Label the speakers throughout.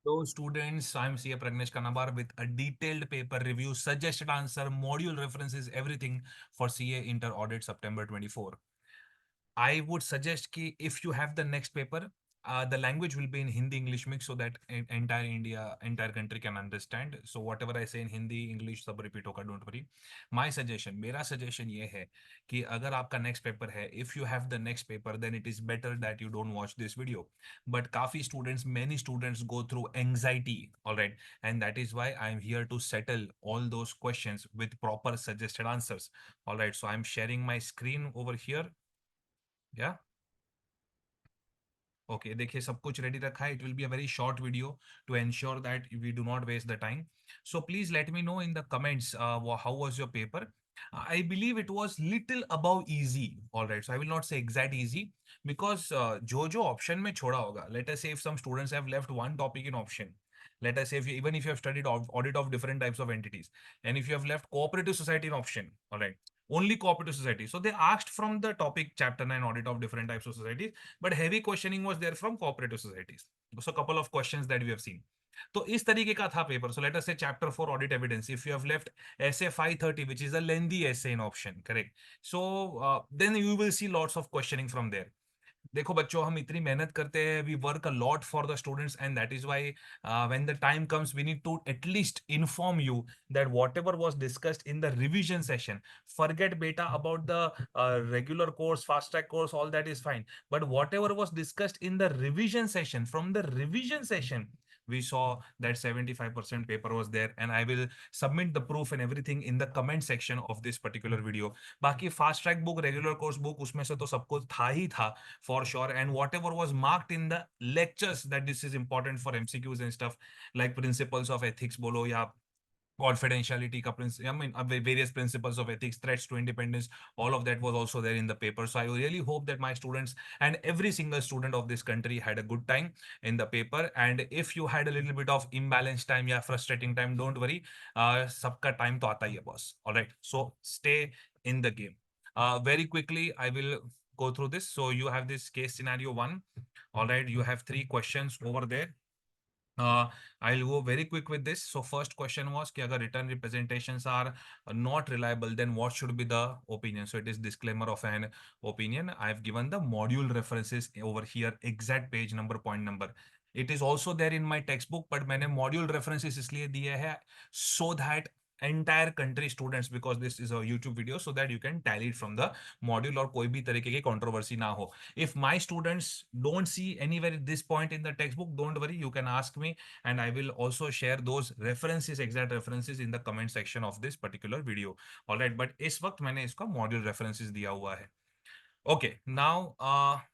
Speaker 1: Hello students, I'm CA Pragnesh Kanabar with a detailed paper review, suggested answer, module references, everything for CA Inter Audit September 24. I would suggest कि if you have the next paper, the language will be in Hindi English mix so that entire India, entire country can understand. So whatever I say in Hindi, English सब repeat होगा, don't worry. My suggestion, मेरा suggestion ये है कि अगर आपका next paper है, if you have the next paper, then it is better that you don't watch this video. But काफी students, many students go through anxiety, all right, and that is why I am here to settle all those questions with proper suggested answers. All right, so I'm sharing my screen over here. Yeah. Okay, देखिए सब कुछ ready रखा है. It will be a very short video to ensure that we do not waste the time. So please let me know in the comments how was your paper. I believe it was little above easy. All right, so I will not say exact easy because जो option में छोड़ा होगा. Let us say if some students have left one topic in option. Let us say if you, even if you have studied audit of different types of entities, and if you have left cooperative society in option, all right, only cooperative society. So they asked from the topic chapter 9 audit of different types of societies, but heavy questioning was there from cooperative societies. So a couple of questions that we have seen. तो इस तरीके का था paper. So let us say chapter 4 audit evidence. If you have left essay 530, which is a lengthy essay in option, correct? So then you will see lots of questioning from there. देखो बच्चों, हम इतनी मेहनत करते हैं, we work a lot for the students, and that is why when the time comes we need to at least inform you that whatever was discussed in the revision session, forget beta about the regular course, fast track course, all that is fine, but whatever was discussed in the revision session, from the revision session we saw that 75% paper was there, and I will submit the proof and everything in the comment section of this particular video. बाकी fast track book, regular course book, उसमें से तो सबको था ही था for sure, and whatever was marked in the lectures that this is important for MCQs and stuff, like principles of ethics bolo ya confidentiality ka I mean various principles of ethics, threats to independence, all of that was also there in the paper. So I really hope that my students and every single student of this country had a good time in the paper. And if you had a little bit of imbalanced time, yeah, frustrating time, don't worry, sabka time to aata hi hai boss. All right, so stay in the game. Very quickly I will go through this. So you have this case scenario one. All right, you have three questions over there. uh, I'll go very quick with this. So first question was कि अगर written representations are not reliable, then what should be the opinion? So it is disclaimer of an opinion. I've given the module references over here, exact page number, point number. It is also there in my textbook, but मैंने module references इसलिए दिए हैं so that entire country students, because this is a YouTube video, so that you can tally it from the module और कोई भी तरीके की controversy ना हो. If my students don't see anywhere this point in the textbook, don't worry, you can ask me and I will also share those references, exact references, in the comment section of this particular video. All right, but इस वक्त मैंने इसका module references दिया हुआ है. Okay, now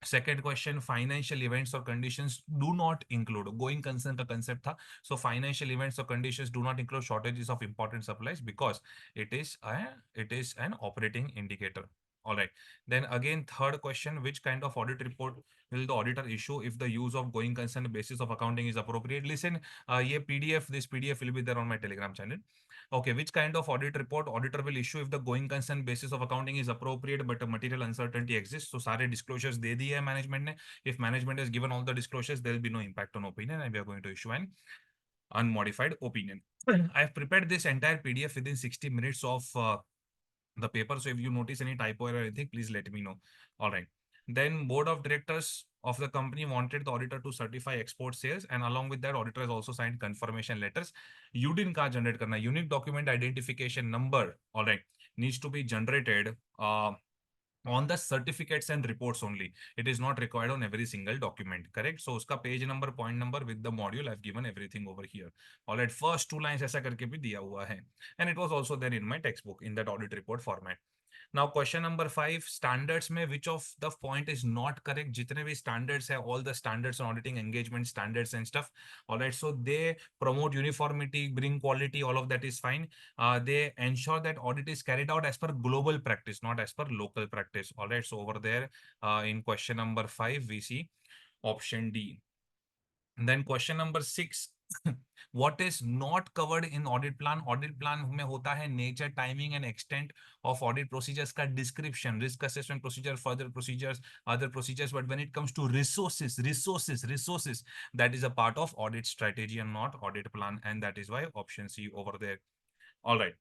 Speaker 1: second question, financial events or conditions do not include. Going concern का concept था. So financial events or conditions do not include shortages of important supplies because it is an operating indicator. All right. Then again, third question, which kind of audit report will the auditor issue if the use of going concern basis of accounting is appropriate? Listen, this PDF will be there on my Telegram channel. Okay, which kind of audit report auditor will issue if the going concern basis of accounting is appropriate but a material uncertainty exists? So सारे disclosures दे दिए है management ने. If management has given all the disclosures, there will be no impact on opinion, and we are going to issue an unmodified opinion. I have prepared this entire PDF within 60 minutes of the paper. So if you notice any typo or anything, please let me know. All right. Then board of directors of the company wanted the auditor to certify export sales, and along with that, auditor has also signed confirmation letters. UDIN का generate करना, unique document identification number, all right, needs to be generated on the certificates and reports only. It is not required on every single document, correct? So uska page number, point number with the module, I've given everything over here. All right, first two lines ऐसा करके भी दिया हुआ है, and it was also there in my textbook in that audit report format. Now question number 5, standards में which of the point is not correct? जितने भी standards है, all the standards on auditing, engagement standards and stuff, all right, so they promote uniformity, bring quality, all of that is fine. They ensure that audit is carried out as per global practice, not as per local practice. All right, so over there in question number 5 we see option D. Then question number 6, what is not covered in audit plan? Audit plan में होता है nature, timing and extent of audit procedures का description, risk assessment procedure, further procedures, other procedures. But when it comes to resources, that is a part of audit strategy and not audit plan, and that is why option C over there. All right.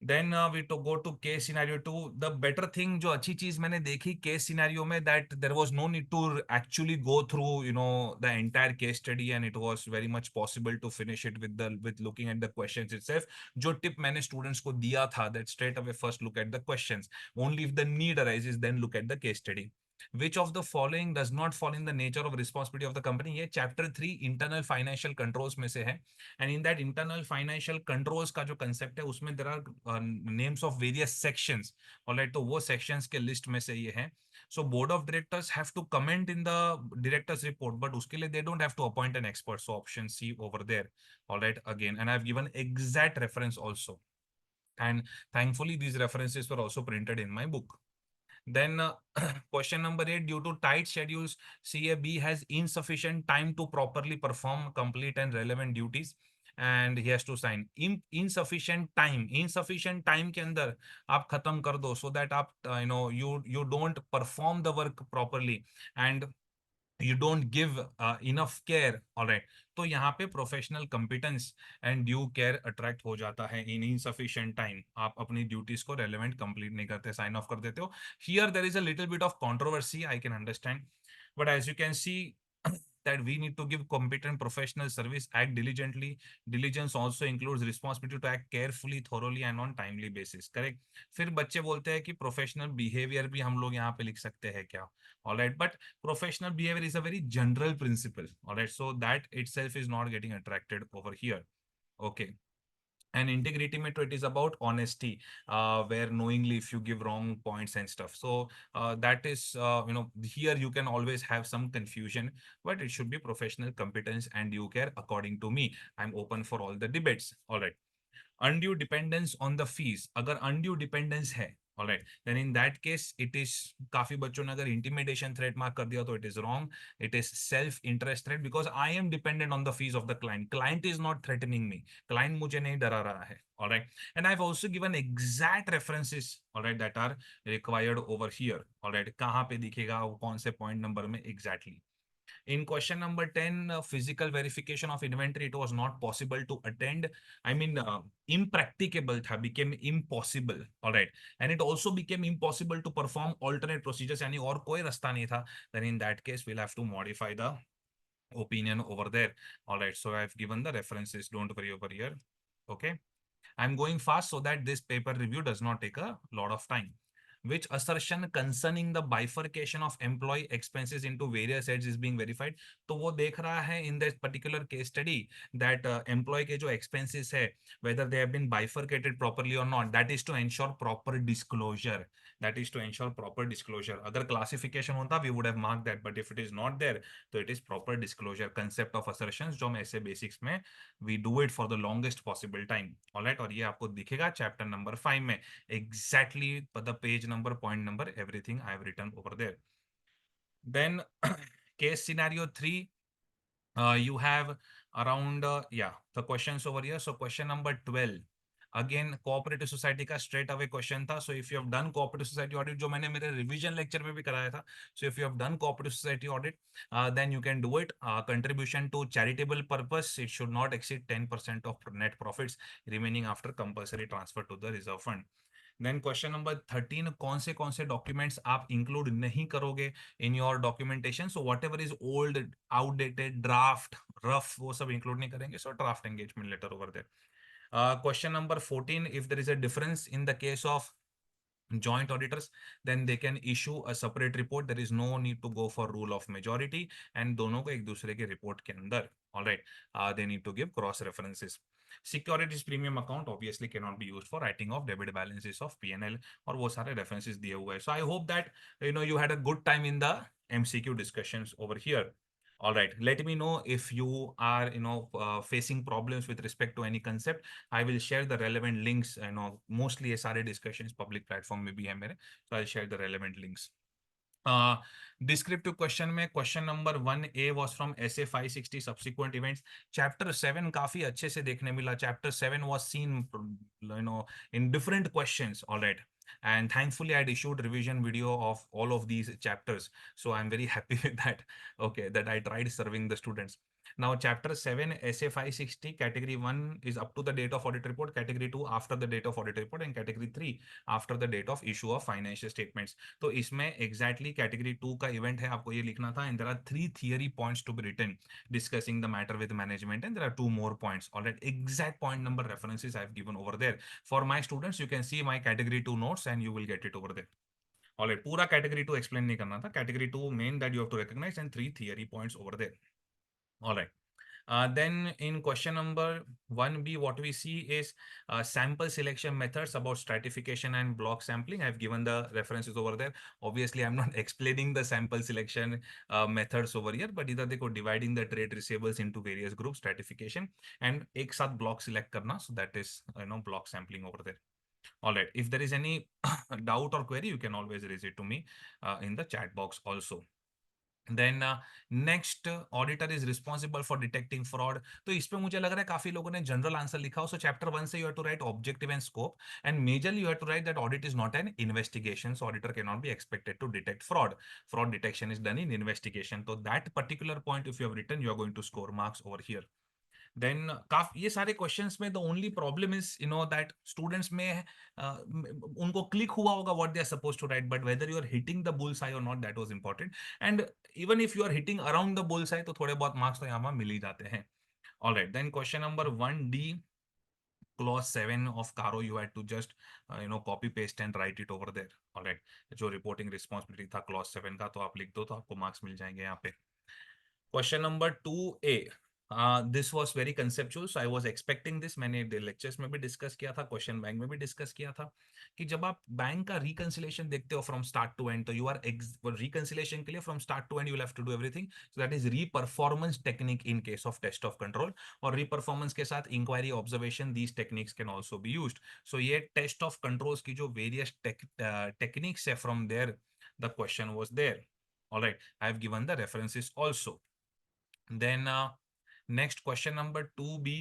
Speaker 1: Then we to go to case scenario 2. The better thing, जो अच्छी चीज मैंने देखी case scenario में, that there was no need to actually go through the entire case study, and it was very much possible to finish it with looking at the questions itself. जो tip मैंने students को दिया था, that straight away first look at the questions. Only if the need arises, then look at the case study. Which of the following does not fall in the nature of responsibility of the company? ये chapter 3 internal financial controls में से है. And in that internal financial controls का जो concept है, उसमें there are names of various sections. Alright, तो वो sections के list में से ये है. So board of directors have to comment in the directors report, but उसके लिए they don't have to appoint an expert. So option C over there. Alright, again, and I've given exact reference also. And thankfully these references were also printed in my book. Then question number 8, due to tight schedules, CAB has insufficient time to properly perform complete and relevant duties, and he has to sign. Insufficient time के अंदर आप खत्म कर दो, so that आप you don't perform the work properly, and you don't give enough care. All right, तो यहाँ पे professional competence and due care attract हो जाता है. इन इनसफिशिएंट टाइम आप अपनी ड्यूटीज को रेलेवेंट कंप्लीट नहीं करते, साइन ऑफ कर देते हो. Here there is a little bit of controversy, I can understand, but as you can see that we need to give competent professional service, act diligently. Diligence also includes responsibility to act carefully, thoroughly and on timely basis. Correct. फिर बच्चे बोलते हैं कि professional behaviour भी हम लोग यहाँ पे लिख सकते हैं क्या? All right, but professional behavior is a very general principle. All right, so that itself is not getting attracted over here. Okay. And integrity method, it is about honesty, where knowingly if you give wrong points and stuff. So that is here you can always have some confusion, but it should be professional competence and due care according to me. I'm open for all the debates. All right. Undue dependence on the fees, अगर undue dependence है, all right, then in that case it is, काफी बच्चों ने अगर intimidation threat mark कर दिया तो it is wrong. It is self interest threat, because I am dependent on the fees of the client is not threatening me. Client मुझे नहीं डरा रहा है. All right, and I've also given exact references, all right, that are required over here. All right, कहाँ पे दिखेगा वो, कौन से point number में exactly. In question number 10, physical verification of inventory, it was not possible to attend. I mean, impracticable tha, became impossible. All right. And it also became impossible to perform alternate procedures. Yani और कोई रास्ता नहीं था. Then in that case, we'll have to modify the opinion over there. All right. So I've given the references. Don't worry over here. Okay. I'm going fast so that this paper review does not take a lot of time. Which assertion concerning the bifurcation of employee expenses into various heads is being verified? तो वो देख रहा है in that particular case study that employee के जो expenses है, whether they have been bifurcated properly or not. That is to ensure proper disclosure. That is to ensure proper disclosure. अगर classification होता, we would have marked that, but if it is not there, तो it is proper disclosure. Concept of assertions जो हम ऐसे basics में we do it for the longest possible time. All right, और ये आपको दिखेगा chapter number 5 में, exactly the page number, point number, everything I have written over there. Then case scenario 3, you have around the questions over here. So question number 12, again cooperative society का straight away question था. So if you have done cooperative society audit, जो मैंने मेरे revision lecture में भी कराया था, so if you have done cooperative society audit, then you can do it. Contribution to charitable purpose, it should not exceed 10% of net profits remaining after compulsory transfer to the reserve fund. Then question number 13, कौन से documents आप include नहीं करोगे in your documentation? So whatever is old, outdated, draft, rough, वो सब include नहीं करेंगे. So draft engagement letter over there. Question number 14, if there is a difference in the case of joint auditors, then they can issue a separate report. There is no need to go for rule of majority, and दोनों को एक दूसरे के report के अंदर, all right, they need to give cross references. Securities premium account obviously cannot be used for writing of debit balances of P&L, और वो सारे references दिए हुए हैं. So I hope that you had a good time in the MCQ discussions over here. All right, let me know if you are facing problems with respect to any concept. I will share the relevant links. Mostly ये सारे discussions public platform में भी है मेरे, so I'll share the relevant links. Descriptive question में question number 1A was from SA 560 subsequent events. Chapter 7 काफी अच्छे से देखने मिला. Chapter 7 was seen, in different questions. All right. And thankfully, I had issued revision video of all of these chapters. So I'm very happy with that. Okay, that I tried serving the students. Now, Chapter 7, SA 560, Category 1 is up to the date of audit report, Category 2 after the date of audit report, and Category 3 after the date of issue of financial statements. तो इसमें exactly Category 2 का event है, आपको ये लिखना था, and there are 3 theory points to be written discussing the matter with management, and there are 2 more points. All right, exact point number references I've given over there. For my students, you can see my Category 2 notes and you will get it over there. All right, पूरा Category 2 explain नहीं करना था. Category 2 main that you have to recognize and 3 theory points over there. All right. Then in question number 1B, what we see is sample selection methods about stratification and block sampling. I've given the references over there. Obviously, I'm not explaining the sample selection methods over here, but either they could dividing the trade receivables into various groups, stratification, and एक साथ block select करना. So that is, block sampling over there. All right. If there is any doubt or query, you can always raise it to me in the chat box also. Then next auditor is responsible for detecting fraud. तो इस पे मुझे लग रहा है काफी लोगों ने जनरल आंसर लिखा हो. सो चैप्टर 1 से you have to write objective and scope, and majorly you have to write that audit is not an investigation. So auditor can not be expected to detect fraud. Fraud detection is done in investigation. तो that particular point if you have written, you are going to score marks over here. Then काफी ये सारे questions में the only problem is that students में उनको click हुआ होगा what they are suppose to write, but whether you are hitting the bull's eye और not, that was important. And even if you are hitting around the bull's eye, तो थोड़े बहुत marks तो यहाँ मिल ही जाते हैं. Alright, then question number 1D, clause 7 of Caro, you had to just copy paste and write it over there. All right, जो reporting responsibility था clause 7 का, तो आप लिख दो तो आपको मार्क्स मिल जाएंगे यहाँ पे. Question number 2A, this was very conceptual, so I was expecting this. मैंने लेक्चर्स में भी डिस्कस किया था, क्वेश्चन बैंक में भी डिस्कस किया था, कि जब आप बैंक का रिकंसिलेशन देखते हो फ्रॉम स्टार्ट टू एंड, तो यू आर रिकंसिलेशन के लिए from start to end you have to do everything. So that is reperformance technique in case of test of control. और रीपरफॉर्मेंस के साथ inquiry, observation, these techniques can also be used. So ये test of controls की जो various techniques है, from there the question was there. All right, I have given the references also. Then next question number 2B,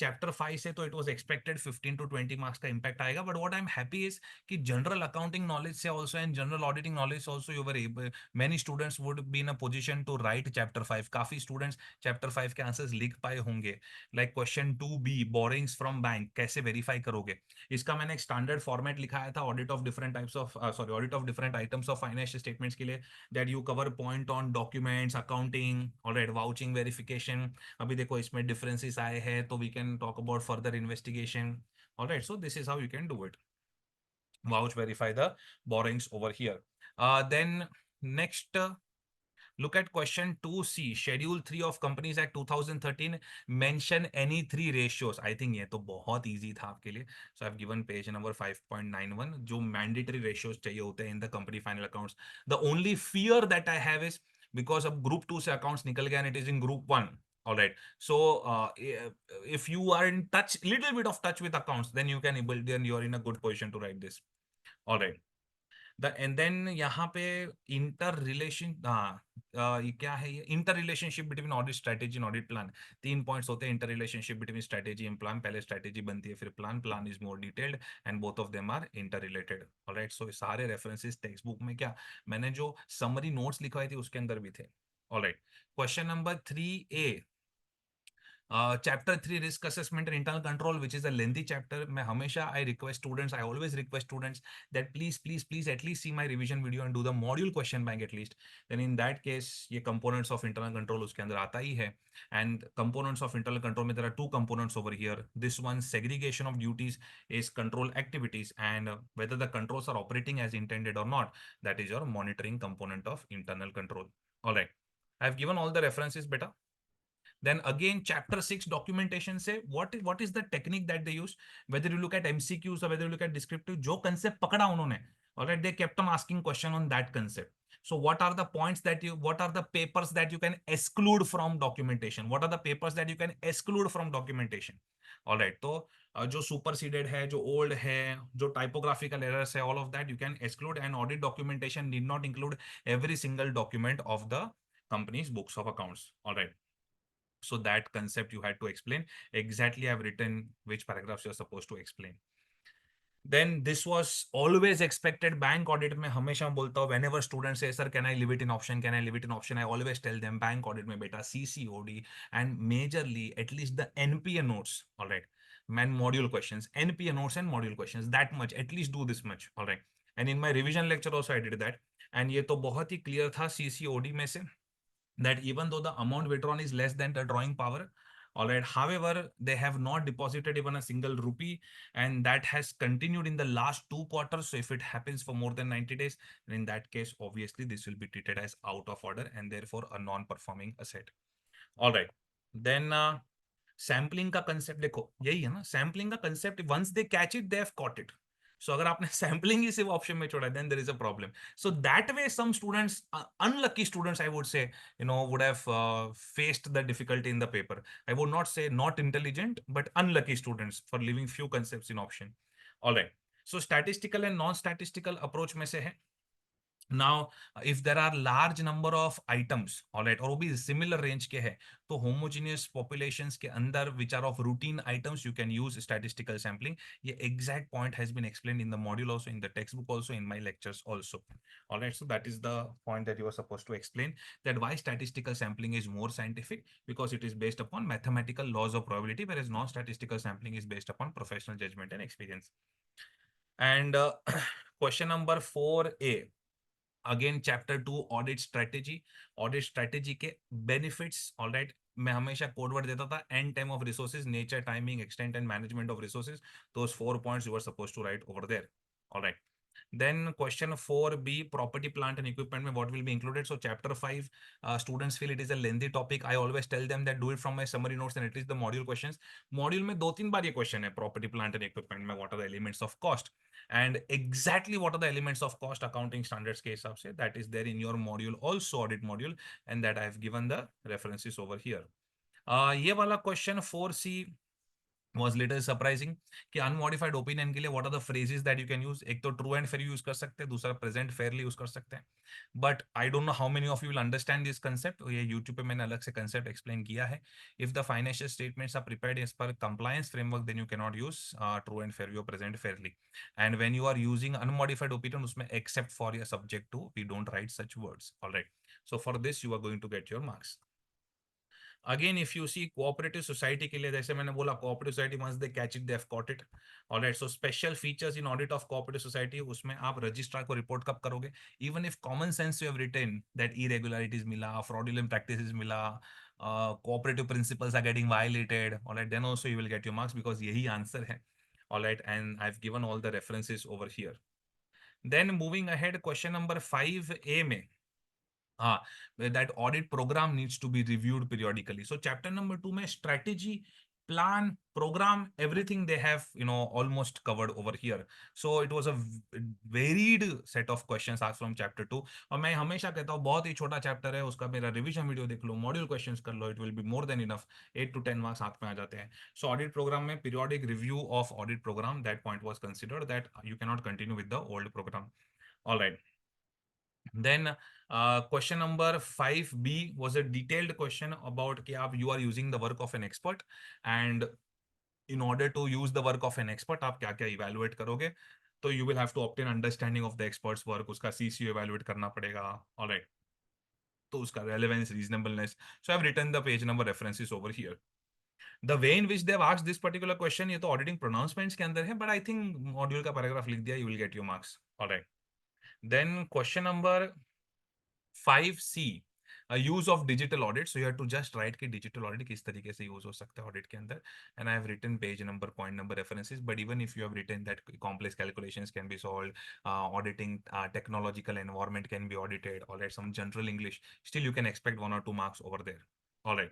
Speaker 1: chapter 5 से तो it was expected 15 to 20 marks का impact आएगा, but what I'm happy is कि general accounting knowledge से also and general auditing knowledge also you were able, many students would be in a position to write chapter 5. काफी students chapter 5 के answers लिख पाए होंगे. Like question 2B, borrowings from bank कैसे verify करोगे? इसका मैंने एक standard format लिखाया था, audit of different types of audit of different items of financial statements के लिए, that you cover point on documents, accounting, alright, vouching verification. अभी देखो इसमें differences आए हैं, तो we can talk about further investigation. Alright, so this is how you can do it. Vouch, verify the borrowings over here. Then next, look at question 2C, Schedule 3 of Companies Act 2013. Mention any 3 ratios. I think ये तो बहुत easy था आपके लिए. So I've given page number 5.91, जो mandatory ratios चाहिए होते हैं in the company final accounts. The only fear that I have is because अब group 2 से accounts निकल गया and it is in group 1. All right. So if you are in touch, little bit of touch with accounts, then then you are in a good position to write this. All right. And then यहाँ पे inter relation, ये क्या है, ये inter relationship between audit strategy and audit plan. 3 points होते हैं inter relationship between strategy and plan. पहले strategy बनती है, फिर plan. Plan is more detailed and both of them are inter related. Alright, so सारे रेफरेंसेस टेक्स्ट बुक में, क्या मैंने जो समरी नोट्स लिखवाए थे उसके अंदर भी थे. Alright, question number 3A, chapter 3, risk assessment and internal control, which is a lengthy chapter. मैं हमेशा I always request students that please at least see my revision video and do the module question bank at least. Then in that case ये components of internal control उसके अंदर आता ही है. And components of internal control में there are 2 components over here. This one, segregation of duties, is control activities, and whether the controls are operating as intended or not, that is your monitoring component of internal control. All right, I have given all the references beta. Then again, chapter 6 documentation say what is the technique that they use, whether you look at MCQs or whether you look at descriptive, जो concept पकड़ा उन्होंने, all right, they kept on asking question on that concept. So what are the points that you, what are the papers that you can exclude from documentation? What are the papers that you can exclude from documentation? All right. तो जो superseded है, जो old है, जो typographical errors है, all of that you can exclude, and audit documentation need not include every single document of the company's books of accounts. All right. So that concept you had to explain. Exactly, I've written which paragraphs you're supposed to explain. Then this was always expected. Bank audit में हमेशा बोलता हूँ, whenever students say sir can I leave it in option, can I leave it in option, I always tell them bank audit में बेटा CCOD and majorly at least the NPA notes, all right, man, module questions, NPA notes and module questions, that much at least do this much, all right. And in my revision lecture also I did that, and ये तो बहुत ही clear था CCOD में से, that even though the amount withdrawn is less than the drawing power, all right, however they have not deposited even a single rupee, and that has continued in the last 2 quarters. So if it happens for more than 90 days, then in that case obviously this will be treated as out of order and therefore a non-performing asset. All right, then sampling का concept देखो यही है ना, sampling का concept, once they catch it they have caught it. So अगर आपने सैम्पलिंग ही सिर्फ ऑप्शन में छोड़ा, then there is a problem. So that way some students, unlucky students I would say, you know, would have faced the difficulty in the paper. I would not say not intelligent, but unlucky students for leaving few concepts in option. All right, so statistical and non statistical approach में से है. Now if there are large number of items, all right, और वो भी similar range के है, तो homogeneous populations के अंदर which are of routine items you can use statistical sampling. ये exact point has been explained in the module also, in the textbook also, in my lectures also. All right, so that is the point that you were supposed to explain, that why statistical sampling is more scientific, because it is based upon mathematical laws of probability, whereas non-statistical sampling is based upon professional judgment and experience. And question number 4A, again chapter 2 audit strategy. Audit strategy के benefits, alright, मैं हमेशा code word देता था, and time of resources, nature, timing, extent and management of resources. Those 4 points you were supposed to write over there. All right. Then question 4B, property, plant and equipment में what will be included. So chapter 5, students feel it is a lengthy topic. I always tell them that do it from my summary notes and at least the module questions. Module में 2-3 बार ये question है, property, plant and equipment में what are the elements of cost, and exactly what are the elements of cost accounting standards के हिसाब से, that is there in your module also, audit module, and that I have given the references over here. ये वाला question 4C was little surprising कि unmodified opinion के लिए what are the phrases that you can use. एक तो true and fair use कर सकते हैं, दूसरा present fairly use कर सकते हैं. But I don't know how many of you will understand this concept. ये YouTube पे मैंने अलग से concept explain किया है. If the financial statements are prepared as per compliance framework, then you cannot use true and fair or present fairly. And when you are using unmodified opinion, उसमें except for your subject to, we don't write such words. All right. So for this, you are going to get your marks. Again if you see cooperative society के लिए, जैसे मैंने बोला, cooperative society once they catch it they have caught it. Alright, so special features in audit of cooperative society, उसमें आप registrar को report कब करोगे? Even if common sense you have written that irregularities मिला, फ्रॉडुलेंट प्रैक्टिसेस मिला, cooperative principles are getting violated, alright, then also you will get your marks because यही answer है. Alright, and I have given all the references over here. Then moving ahead, question number 5A में, that audit program needs to be reviewed periodically. So chapter number 2 mein strategy, plan, program, everything they have, you know, almost covered over here. So it was a varied set of questions asked from chapter 2. और मैं हमेशा कहता हूँ बहुत ही छोटा chapter है, उसका मेरा रिवीजन वीडियो देख लो, मॉड्यूल क्वेश्चंस कर लो, it will be more than enough. 8 to 10 marks हाथ में आ जाते हैं. So audit program में periodic review of audit program, that point was considered, that you cannot continue with the old program. All right. Then question number 5B was a detailed question about कि आप, you are using the work of an expert, and in order to use the work of an expert आप क्या क्या evaluate करोगे? तो you will have to obtain understanding of the expert's work, उसका CCO evaluate करना पड़ेगा. All right. तो उसका relevance, reasonableness. So I've written the page number references over here. The way in which they've asked this particular question, ये तो auditing pronouncements के अंदर है, but I think module का paragraph लिख दिया, you will get your marks. All right. Then question number 5C, use of digital audit. So you have to just write कि digital audit किस तरीके से use हो सकता है audit के अंदर, and I have written page number, point number references. But even if you have written that complex calculations can be solved, auditing technological environment can be audited, all right, some general English, still you can expect 1 or 2 marks over there. All right.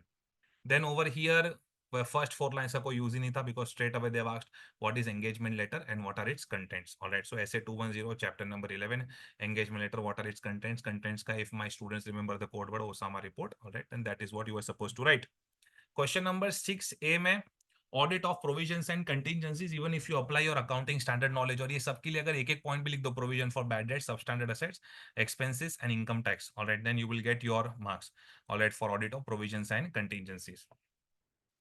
Speaker 1: Then over here, first 4 lines का कोई use ही नहीं था, because straight away they asked what is engagement letter and what are its contents. Alright, so ऐसे 210 chapter number 11 engagement letter, what are its contents. Contents का if my students remember the code word Osama report, alright, and that is what you are supposed to write. Question number 6A में audit of provisions and contingencies even if you apply your accounting standard knowledge, और ये सबके लिए अगर एक एक point भी लिख दो, provision for bad debt, substandard assets, expenses and income tax, alright, then you will get your marks, alright, for audit of provisions and contingencies.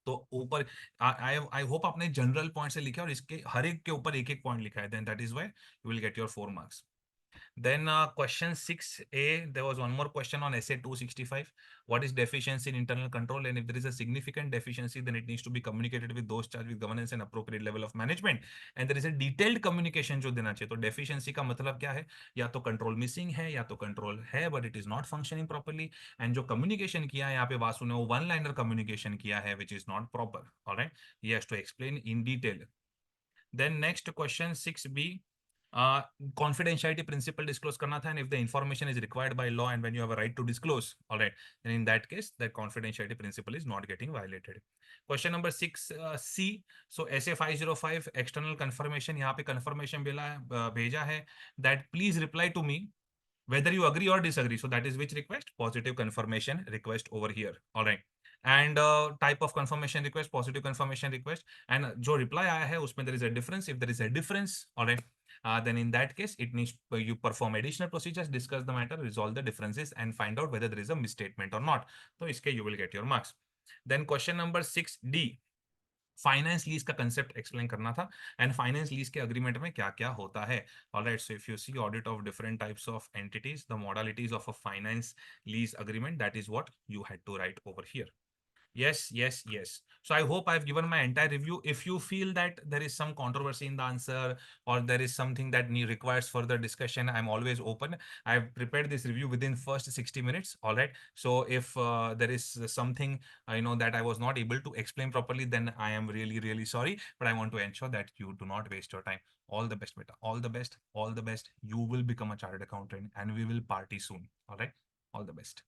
Speaker 1: तो ऊपर आई आई होप आपने जनरल पॉइंट से लिखा है और इसके हर एक के ऊपर एक एक पॉइंट लिखा है, then that is why you will get your 4 marks. Then question 6A, there was one more question on SA 265. What is deficiency in internal control? And if there is a significant deficiency, then it needs to be communicated with those charged with governance and appropriate level of management. And there is a detailed communication जो देना चाहिए. तो deficiency का मतलब क्या है? या तो control missing है, या तो control है but it is not functioning properly. And जो communication किया है यहाँ पे वासु ने वो one-liner communication किया है which is not proper. All right, he has to explain in detail. Then next question 6B, confidentiality principle disclose करना था, and if the information is required by law and when you have a right to disclose, all right, then in that case that confidentiality principle is not getting violated. Question number 6C, so SA 505 external confirmation, यहाँ पे confirmation भेजा है that please reply to me whether you agree or disagree. So that is which request? Positive confirmation request over here. All right. And type of confirmation request, positive confirmation request. And जो reply आया है उसमें there is a difference. If there is a difference, all right, then in that case it needs you perform additional procedures, discuss the matter, resolve the differences, and find out whether there is a misstatement or not. So इसके you will get your marks. Then question number 6D. Finance lease का concept explain करना था and finance lease के agreement में क्या क्या होता है. Alright, so if you see audit of different types of entities, the modalities of a finance lease agreement, that is what you had to write over here. Yes, yes, yes. So I hope I've given my entire review. If you feel that there is some controversy in the answer or there is something that requires further discussion, I'm always open. I've prepared this review within first 60 minutes. All right. So if there is something I know that I was not able to explain properly, then I am really, really sorry. But I want to ensure that you do not waste your time. All the best, beta. All the best. All the best. You will become a chartered accountant and we will party soon. All right. All the best.